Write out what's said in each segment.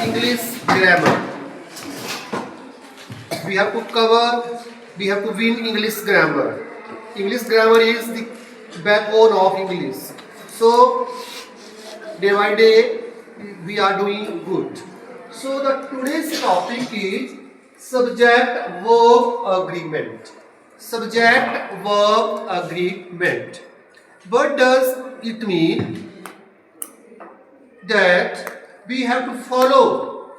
English grammar. We have to cover, we have to win English grammar. English grammar is the backbone of English. So, day by day, we are doing good. So, the today's topic is subject verb agreement. Subject verb agreement. What does it mean? That we have to follow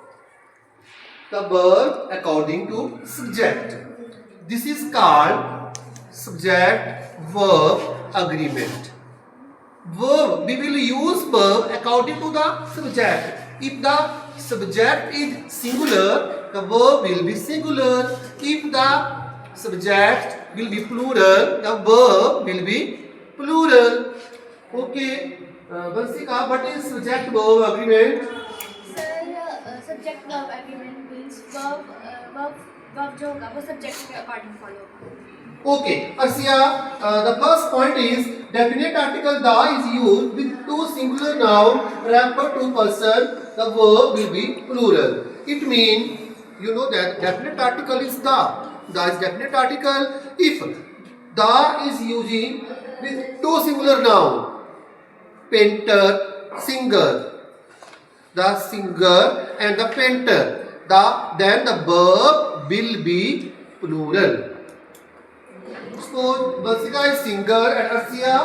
the verb according to subject. This is called subject verb agreement. Verb, we will use verb according to the subject. If the subject is singular, the verb will be singular. If the subject will be plural, the verb will be plural. Okay. Vansika, what is subject verb agreement? Sir subject verb agreement means verb जो होगा वो subject के according follow होगा. Okay, Arsia, the first point is definite article the is used with two singular noun refer to person. The verb will be plural. It means you know that definite article is the. The is definite article if the is using with two singular noun. Painter, singer. The singer and the painter. Then the verb will be plural. Suppose Vasika is singer and Arsia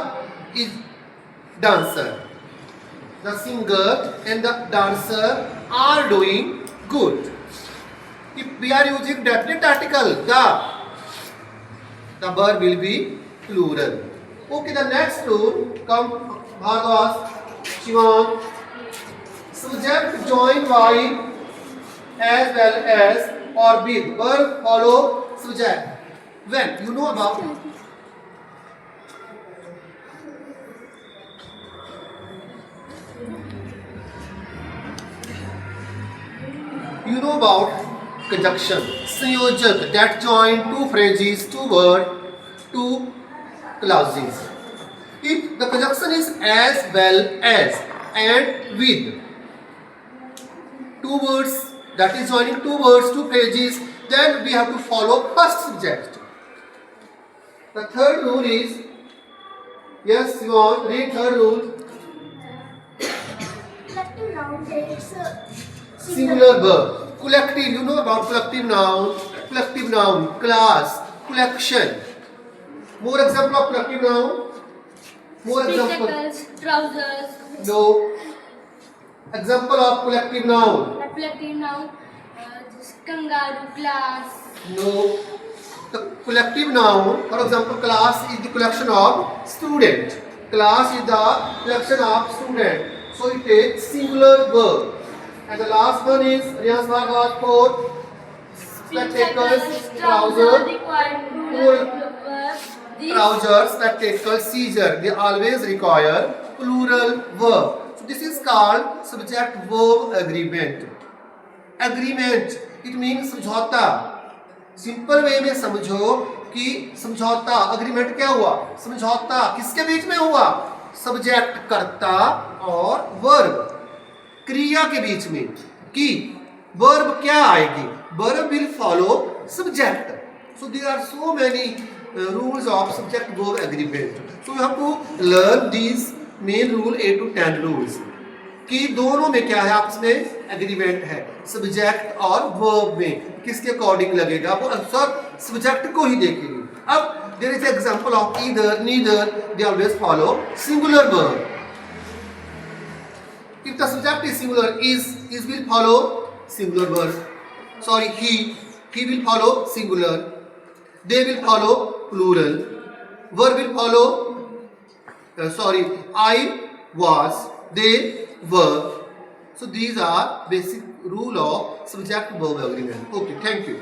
is dancer. The singer and the dancer are doing good. If we are using definite article, the verb will be plural. Okay, the next rule come Bhagwas, Shivan. Subject join by as well as or with verb follow subject. When you know about conjunction, संयोजक that join two phrases, two words, two clauses. If the conjunction is as well as and with two words, that is joining two words, two phrases, then we have to follow first subject. The third rule is, yes, Simon, read third rule. collective noun takes Singular verb. Collective, you know about collective noun, class, collection. More example of collective noun. More example. spectacles, trousers. No. Example of collective noun. Collective noun kangaroo, class. No. The collective noun, for example, class is the collection of student. Class is the collection of student. So it takes singular verb. And the last one is Riyaz Bhagwat for spectacles, trousers, trousers, spectacles, seizure. They always require plural verb. So this is called subject verb agreement. Agreement, it means समझौता. Simple way में समझो कि समझौता agreement क्या हुआ, समझौता किसके बीच में हुआ, सब्जेक्ट कर्ता और वर्ब क्रिया के बीच में. कि वर्ब क्या आएगी, verb will follow subject. So there are so many rules of subject verb agreement. So you have to learn these main rule 8 to 10 rules. कि दोनों में क्या है, आपस में एग्रीमेंट है. सब्जेक्ट और वर्ब में किसके अकॉर्डिंग लगेगा, वो आंसर सब्जेक्ट को ही देखेंगे. अब there is example of either, neither, they always follow singular verb. If the subject is singular, is will follow singular verb. Sorry, he will follow singular. They will follow plural. Verb will follow. I was. They were. So these are basic rule of subject verb agreement. Okay, thank you.